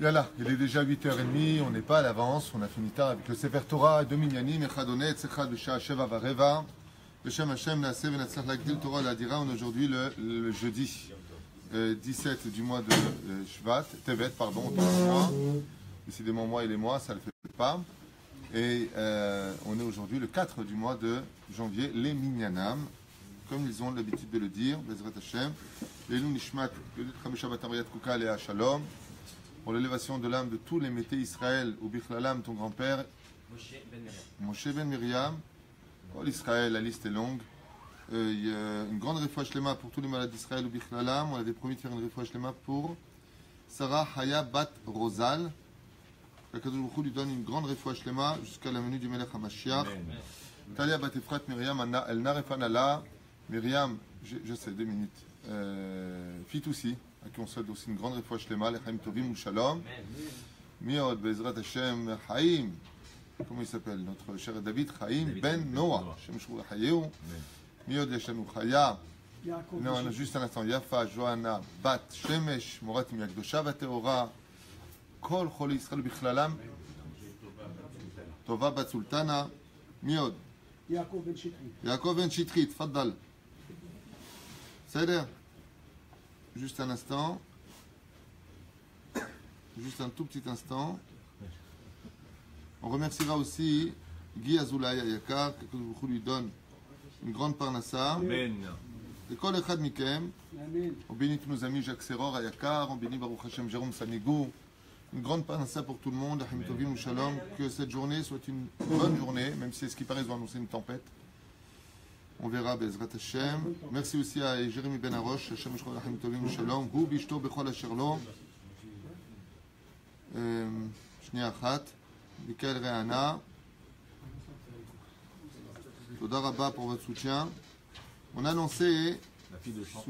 Yallah, il est déjà 8h30, on n'est pas à l'avance, on a fini tard avec le Sefer Torah de Minyanim, Echadone, Tzechad, B'Shah, Sheva, Vareva, B'Shem Hashem, Naaseh, V'Natzach, L'Agdil, Torah, L'Adira, on est aujourd'hui le jeudi 17 du mois de Shvat, Tevet, pardon, décidément moi et les mois, ça ne le fait pas, et on est aujourd'hui le 4 du mois de janvier, les Minyanam, comme ils ont l'habitude de le dire, Bezrat Hashem, Leilou Nishmat, Chamishavat Amayat Kuka, Léa Shalom, pour l'élévation de l'âme de tous les métés Israël, ou Bichlalam, ton grand-père, Moshe Ben Miriam, oh, l'Israël, la liste est longue. Il y a une grande réfouach shlema pour tous les malades d'Israël, ou Bichlalam. On avait promis de faire une réfouach shlema pour Sarah Haya Bat Rosal. La Kadosh Baruch Hu lui donne une grande réfouach shlema jusqu'à la venue du Melech HaMashiach. Talia Bat Efrat Miriam, El Narefanala. Miriam, je sais, 2 minutes. Fitoussi, à qui on souhaite aussi une grande réfouach shlema, Lechaim Tovim ou Shalom. Miod Bezrat Hashem Chaim. Comment il s'appelle? Notre cher David Chaim Ben Noah. Shem Shru Hayeu. Miod Yeshanu Chaya. Non, juste un instant. Yafa, Johanna, Bat, Shemesh, Morat Miakdosha, Vateora. Kol Choli Israël Bichlalam. Tova Bat Sultana. Miod. Yaakov Ben Shitrit. Faddal. C'est-à-dire, juste un instant. Juste un tout petit instant. On remerciera aussi Guy Azoulay Ayakar, que vous lui donne une grande parnassa. Amen. Et Kol Echad Mikem. On bénit tous nos amis Jacques Serror Ayakar, on bénit Baruch Hashem Jérôme Samigou. Une grande parnassa pour tout le monde. Achim Tovim ou Shalom. Que cette journée soit une bonne journée, même si ce qui paraît doit annoncer une tempête. On verra Bezrat Hashem. Merci aussi à Jérémy Ben Arosh, Hashem Shchol Achim Tovim ou Shalom. Hu Bishto Bechol Asherlo. Shnia Achat. Michael Reana. Toda Rabba pour votre soutien. On a annoncé la fille de chant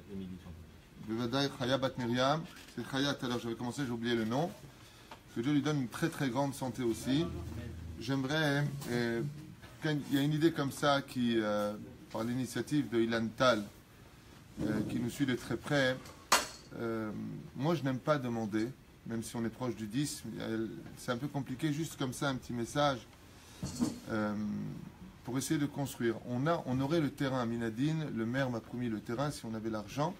d'Émilie Chantal. Bevadaï Chaya Bat Miriam. C'est Chaya tout à l'heure, j'avais commencé, j'ai oublié le nom. Que Dieu lui donne une très très grande santé aussi. J'aimerais, il y a une idée comme ça qui, par l'initiative de Ilan Tal, qui nous suit de très près. Moi je n'aime pas demander, même si on est proche du 10, c'est un peu compliqué, juste comme ça un petit message. Pour essayer de construire. On aurait le terrain à Minadine, le maire m'a promis le terrain si on avait l'argent.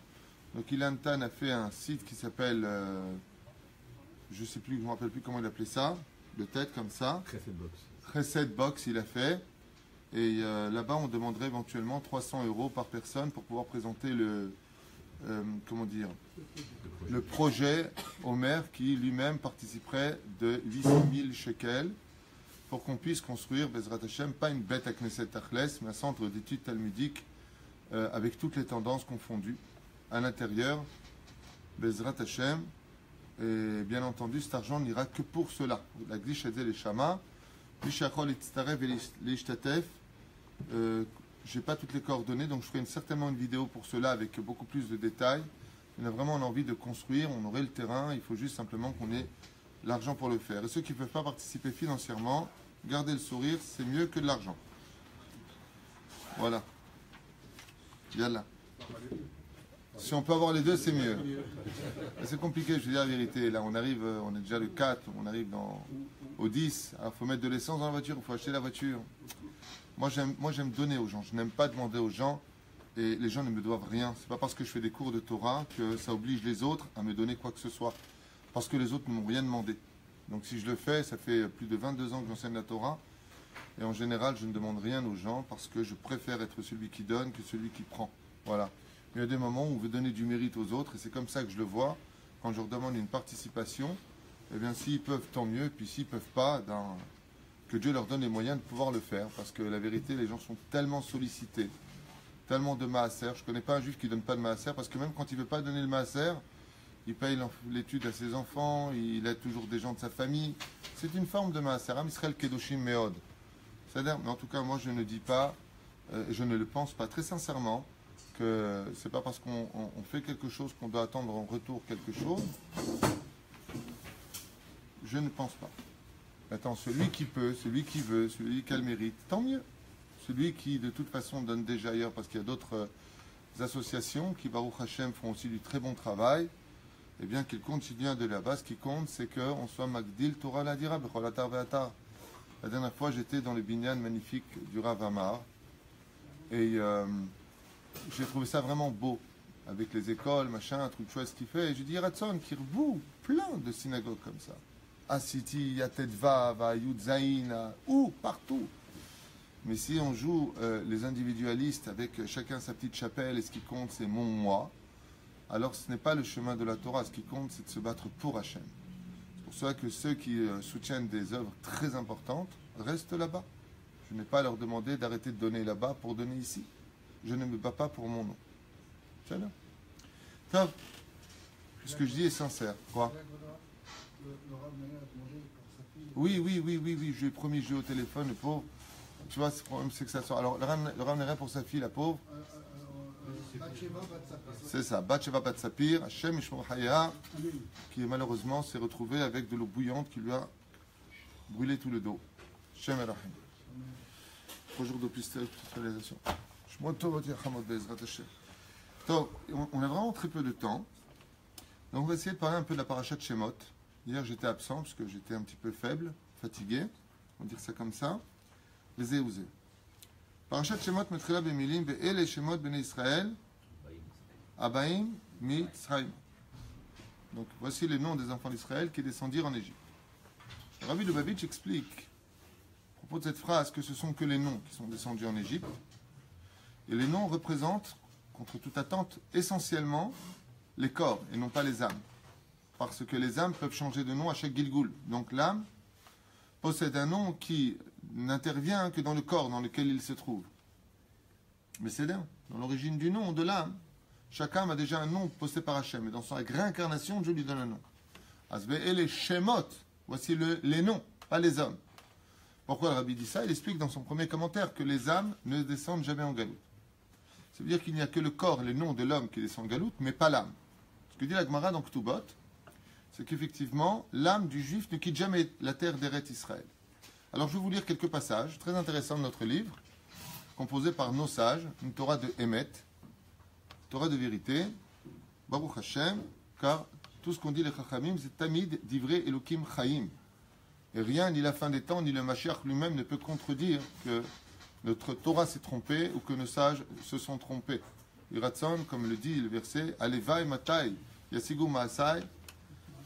Donc Ilan Tan a fait un site qui s'appelle, je ne sais plus, je ne me rappelle plus comment il appelait ça, de tête comme ça. Chesed Box il a fait. Et là-bas on demanderait éventuellement 300 € par personne pour pouvoir présenter le, comment dire, le projet au maire qui lui-même participerait de 800 000 shekels. Pour qu'on puisse construire, Bezrat Hashem, pas une bête à Knesset Tachles, mais un centre d'études talmudiques avec toutes les tendances confondues à l'intérieur, Bezrat Hashem. Et bien entendu, cet argent n'ira que pour cela. La Glish Edzel et Shama, Lishachol Itztarev et Lishtatef. J'ai pas toutes les coordonnées, donc je ferai certainement une vidéo pour cela avec beaucoup plus de détails. On a vraiment envie de construire, on aurait le terrain, il faut juste simplement qu'on ait l'argent pour le faire. Et ceux qui ne peuvent pas participer financièrement, gardez le sourire, c'est mieux que de l'argent. Voilà. Yallah. Si on peut avoir les deux, c'est mieux. C'est compliqué, je veux dire la vérité. Là, on arrive, on est déjà le 4, on arrive au 10. Alors, il faut mettre de l'essence dans la voiture, il faut acheter la voiture. Moi, j'aime donner aux gens. Je n'aime pas demander aux gens. Et les gens ne me doivent rien. C'est pas parce que je fais des cours de Torah que ça oblige les autres à me donner quoi que ce soit. Parce que les autres ne m'ont rien demandé. Donc si je le fais, ça fait plus de 22 ans que j'enseigne la Torah. Et en général, je ne demande rien aux gens parce que je préfère être celui qui donne que celui qui prend. Voilà. Mais il y a des moments où on veut donner du mérite aux autres et c'est comme ça que je le vois. Quand je leur demande une participation, eh bien s'ils peuvent, tant mieux. Et puis s'ils ne peuvent pas, que Dieu leur donne les moyens de pouvoir le faire. Parce que la vérité, les gens sont tellement sollicités, tellement de maaser. Je ne connais pas un juif qui ne donne pas de maaser parce que même quand il ne veut pas donner le maaser, il paye l'étude à ses enfants, il aide toujours des gens de sa famille. C'est une forme de maaser. Am Israël Kedoshim Meod. C'est-à-dire, mais en tout cas, moi je ne dis pas, je ne le pense pas très sincèrement, que c'est pas parce qu'on fait quelque chose qu'on doit attendre en retour quelque chose. Je ne pense pas. Attends, celui qui peut, celui qui veut, celui qui a le mérite, tant mieux. Celui qui de toute façon donne déjà ailleurs, parce qu'il y a d'autres associations qui, Baruch Hashem, font aussi du très bon travail. eh bien qu'il continue à de là-bas. Ce qui compte, c'est qu'on soit Magdil Torah Ladira, Bechol Atar Ve'atar. La dernière fois, j'étais dans le binyan magnifique du Rav Amar et j'ai trouvé ça vraiment beau, avec les écoles, machin, un truc chouette ce qu'il fait. Et j'ai dit, Ratson, Kirvou, plein de synagogues comme ça. À City, à Tedvav, à Yud Zain, où, partout. Mais si on joue les individualistes avec chacun sa petite chapelle et ce qui compte c'est mon moi, alors ce n'est pas le chemin de la Torah. Ce qui compte c'est de se battre pour Hachem. C'est pour ça que ceux qui soutiennent des œuvres très importantes restent là-bas. Je n'ai pas à leur demander d'arrêter de donner là-bas pour donner ici. Je ne me bats pas pour mon nom. C'est là. Top. Ce que je dis est sincère. Quoi? Oui, je lui ai promis, je lui ai au téléphone, le pauvre. Tu vois, le problème, c'est que ça sort. Alors, le Rav n'est rien pour sa fille, la pauvre. C'est ça, Batsheva Bat Sapir, Hachem Ishmor Haya, qui malheureusement s'est retrouvé avec de l'eau bouillante qui lui a brûlé tout le dos. Hachem Elahim. 3 jours d'hospitalisation. On a vraiment très peu de temps. Donc, on va essayer de parler un peu de la parasha de Shemot. Hier, j'étais absent parce que j'étais un petit peu faible, fatigué. On va dire ça comme ça. Les éouzés. Parashat Shemot metrila bemilim ve'ele Shemot bnei Israël abaim mitzrayim. Donc voici les noms des enfants d'Israël qui descendirent en Égypte. Rabbi Lubavitch explique à propos de cette phrase que ce sont que les noms qui sont descendus en Égypte. Et les noms représentent, contre toute attente, essentiellement les corps et non pas les âmes. Parce que les âmes peuvent changer de nom à chaque Gilgoul. Donc l'âme possède un nom qui n'intervient que dans le corps dans lequel il se trouve. Mais c'est là, dans l'origine du nom de l'âme, chaque âme a déjà un nom posté par Hachem. Et dans sa réincarnation, Dieu lui donne un nom. Asbe et les Shemot, voici les noms, pas les hommes. Pourquoi le Rabbi dit ça? Il explique dans son premier commentaire que les âmes ne descendent jamais en galoute. Ça veut dire qu'il n'y a que le corps et les noms de l'homme qui descendent en galoute, mais pas l'âme. Ce que dit la Gemara dans Ktubot, c'est qu'effectivement, l'âme du juif ne quitte jamais la terre d'Eret Israël. Alors je vais vous lire quelques passages très intéressants de notre livre, composé par nos sages, une Torah de Emet, Torah de vérité, Baruch Hashem, car tout ce qu'on dit les Chachamim, c'est Tamid, Divrei Elokim Chaim. Et rien, ni la fin des temps, ni le Mashiach lui-même ne peut contredire que notre Torah s'est trompée ou que nos sages se sont trompés. Iratson, comme le dit le verset, Alevai Matai, Yasigu Maasai,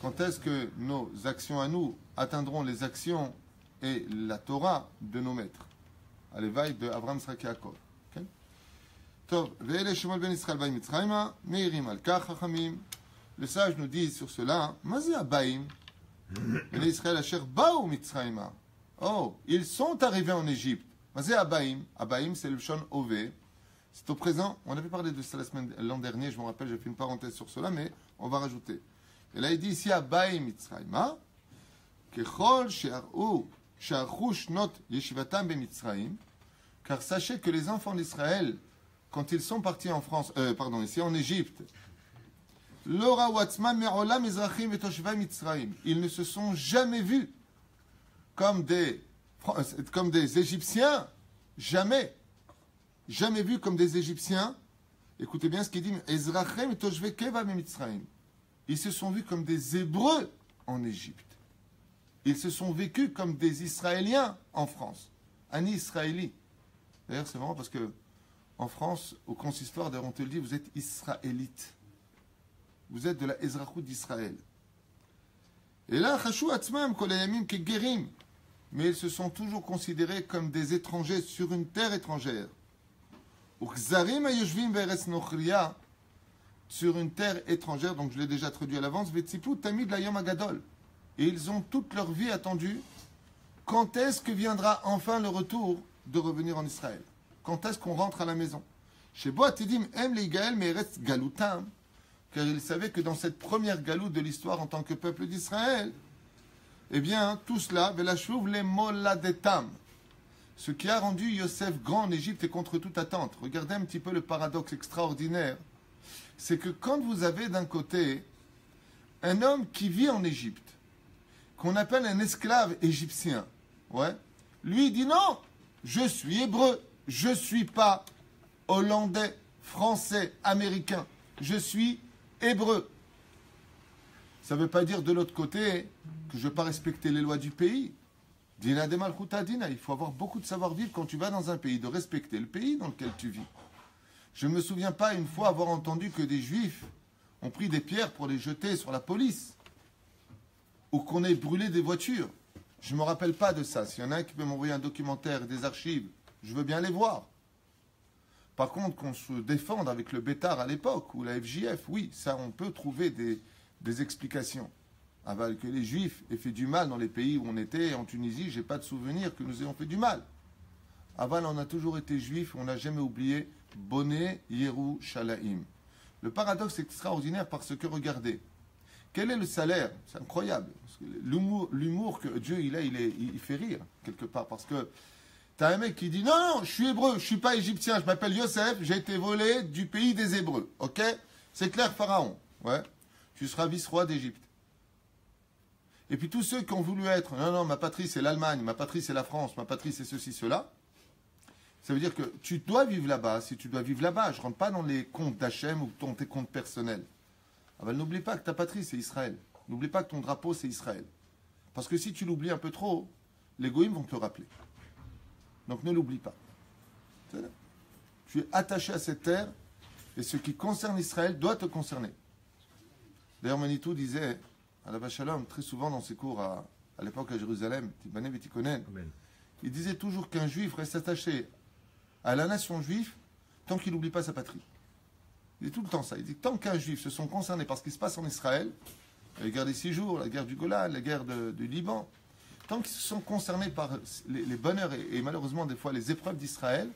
quand est-ce que nos actions à nous atteindront les actions et la Torah de nos maîtres? Alevai de Abraham Sraki Yaakov. Le sage nous dit sur cela, oh, ils sont arrivés en Égypte. Abaim, c'est le Shon Ové. C'est au présent. On avait parlé de ça l'an dernier, je me rappelle, j'ai fait une parenthèse sur cela, mais on va rajouter. Et là, il dit ici, Abaim Mitzrayma, Kechol She'ar'u, She'ar'u Shnot Yeshivatam B'Mitzrayim, car sachez que les enfants d'Israël, quand ils sont partis en France, ici en Égypte, ils ne se sont jamais vus comme des Égyptiens, jamais vus comme des Égyptiens. Écoutez bien ce qu'il dit, ils se sont vus comme des Hébreux en Égypte. Ils se sont vécus comme des Israéliens en France. Un Israéli. D'ailleurs, c'est marrant parce que en France, au consistoire, on te le dit, vous êtes israélite. Vous êtes de la Ezrachout d'Israël. Et là, mais ils se sont toujours considérés comme des étrangers sur une terre étrangère. Sur une terre étrangère, donc je l'ai déjà traduit à l'avance, et ils ont toute leur vie attendu quand est-ce que viendra enfin le retour de revenir en Israël. Quand est-ce qu'on rentre à la maison? Chez Boatidim, aime les Gaël, mais reste galoutin, car ils savaient que dans cette première galoute de l'histoire en tant que peuple d'Israël, eh bien, tout cela, Velachouv les Moladetam, ce qui a rendu Yosef grand en Égypte et contre toute attente. Regardez un petit peu le paradoxe extraordinaire, c'est que quand vous avez d'un côté un homme qui vit en Égypte, qu'on appelle un esclave égyptien, ouais, lui il dit non, je suis hébreu. Je ne suis pas hollandais, français, américain. Je suis hébreu. Ça ne veut pas dire de l'autre côté que je ne vais pas respecter les lois du pays. Dina de malchuta dina. Il faut avoir beaucoup de savoir-vivre quand tu vas dans un pays, de respecter le pays dans lequel tu vis. Je ne me souviens pas une fois avoir entendu que des juifs ont pris des pierres pour les jeter sur la police ou qu'on ait brûlé des voitures. Je ne me rappelle pas de ça. S'il y en a un qui peut m'envoyer un documentaire et des archives, je veux bien les voir. Par contre, qu'on se défende avec le Bétar à l'époque, ou la FJF, oui, ça, on peut trouver des explications. Avant que les Juifs aient fait du mal dans les pays où on était, en Tunisie, je n'ai pas de souvenir que nous ayons fait du mal. Avant, on a toujours été Juifs, on n'a jamais oublié Boné Yerushalayim. Le paradoxe est extraordinaire parce que, regardez, quel est le salaire? C'est incroyable. L'humour que Dieu il fait rire, quelque part, parce que tu as un mec qui dit, non, je suis hébreu, je ne suis pas égyptien, je m'appelle Yosef, j'ai été volé du pays des Hébreux, ok? C'est clair, Pharaon, ouais? Tu seras vice-roi d'Égypte. Et puis tous ceux qui ont voulu être, non, ma patrie c'est l'Allemagne, ma patrie c'est la France, ma patrie c'est ceci, cela, ça veut dire que tu dois vivre là-bas, si tu dois vivre là-bas, je ne rentre pas dans les comptes d'Hachem ou dans tes comptes personnels. Ah ben, n'oublie pas que ta patrie c'est Israël, n'oublie pas que ton drapeau c'est Israël. Parce que si tu l'oublies un peu trop, les goïms vont te rappeler. Donc ne l'oublie pas. Tu es attaché à cette terre et ce qui concerne Israël doit te concerner. D'ailleurs, Manitou disait à la Shalom, très souvent dans ses cours à l'époque à Jérusalem, Tibané Betikonen, il disait toujours qu'un juif reste attaché à la nation juive tant qu'il n'oublie pas sa patrie. Il dit tout le temps ça. Il dit tant qu'un juif se sont concernés par ce qui se passe en Israël, la guerre des 6 jours, la guerre du Golan, la guerre du Liban, tant qu'ils se sont concernés par les bonheurs et malheureusement des fois les épreuves d'Israël,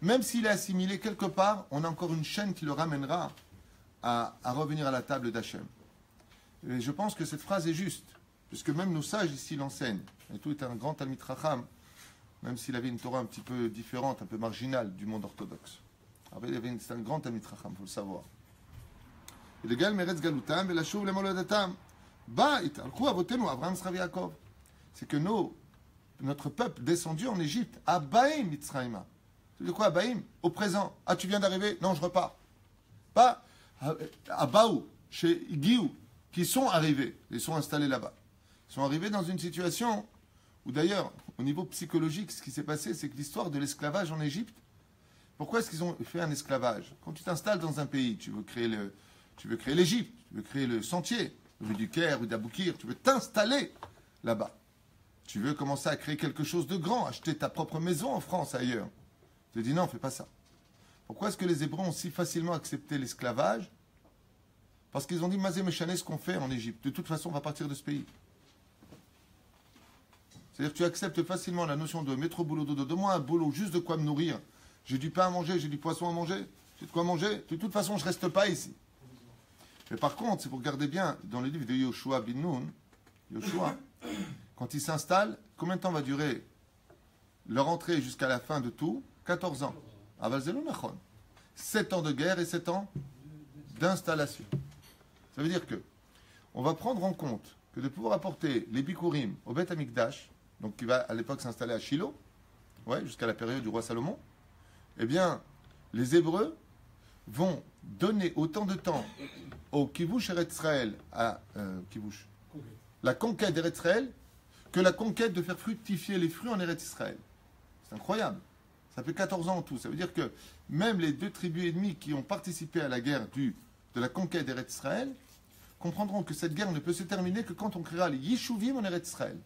même s'il est assimilé quelque part, on a encore une chaîne qui le ramènera à revenir à la table d'Hachem. Et je pense que cette phrase est juste, puisque même nos sages ici l'enseignent. Et tout est un grand Talmid Chacham, même s'il avait une Torah un petit peu différente, un peu marginale du monde orthodoxe. C'est un grand Talmid Chacham, il faut le savoir. Et le gal meretz galutam et la chouv le moladatam. Ba italchu avotenu Avraham Srav Yaakov. C'est que notre peuple descendu en Égypte, Abaim Mitzrayma. Tu dis quoi, Abaim? Au présent. Ah, tu viens d'arriver? Non, je repars. Pas Abaou, chez Guiou, qui sont arrivés, ils sont installés là-bas. Ils sont arrivés dans une situation où, d'ailleurs, au niveau psychologique, ce qui s'est passé, c'est que l'histoire de l'esclavage en Égypte, pourquoi est-ce qu'ils ont fait un esclavage? Quand tu t'installes dans un pays, tu veux créer l'Égypte, tu veux créer le sentier, rue du Caire, rue d'Aboukir, tu veux t'installer là-bas. Tu veux commencer à créer quelque chose de grand, acheter ta propre maison en France, ailleurs. Tu te dis non, fais pas ça. Pourquoi est-ce que les Hébreux ont si facilement accepté l'esclavage? Parce qu'ils ont dit, Mazé Méchané, ce qu'on fait en Égypte, de toute façon, on va partir de ce pays. C'est-à-dire que tu acceptes facilement la notion de métro boulot dodo, donne-moi un boulot, juste de quoi me nourrir. J'ai du pain à manger, j'ai du poisson à manger, j'ai de quoi manger. De toute façon, je ne reste pas ici. Mais par contre, si vous regardez bien, dans le livre de Yoshua bin Nun, Yoshua, quand il s'installe, combien de temps va durer leur entrée jusqu'à la fin de tout? 14 ans. Aval Zelou Nachon. 7 ans de guerre et 7 ans d'installation. Ça veut dire que on va prendre en compte que de pouvoir apporter les Bikurim au Beth Amikdash, donc qui va à l'époque s'installer à Shiloh, ouais, jusqu'à la période du roi Salomon, eh bien, les Hébreux vont donner autant de temps au Kivush Eretz Israël, à Kivush, la conquête d'Eretz Israël, que la conquête de faire fructifier les fruits en Eretz Israël. C'est incroyable. Ça fait 14 ans en tout. Ça veut dire que même les 2 tribus ennemies qui ont participé à la guerre de la conquête d'Eretz Israël comprendront que cette guerre ne peut se terminer que quand on créera les Yishuvim en Eretz Israël.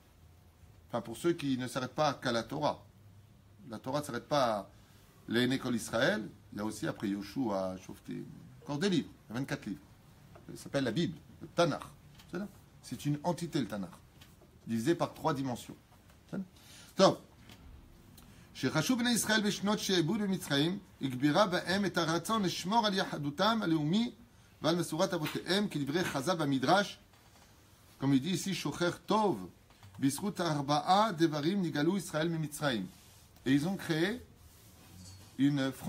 Enfin, pour ceux qui ne s'arrêtent pas qu'à la Torah. La Torah ne s'arrête pas à l'école Israël. Il y a aussi, après Yoshua, Shoftim, encore des livres. Il y a 24 livres. Ça s'appelle la Bible, le Tanakh. C'est une entité, le Tanakh. Divisé par 3 dimensions. Donc, שחשוב בני ישראל בשנות שעבוד במצרים, הגבירה בהם את הרצון לשמור על יהדותם הלאומי ועל מסורת אבותיהם, כדברי חז"ל במדרש, comme il dit ici, שוחר טוב, בזכות 4 דברים נגאלו ישראל ממצרים. Et ils ont créé une frontière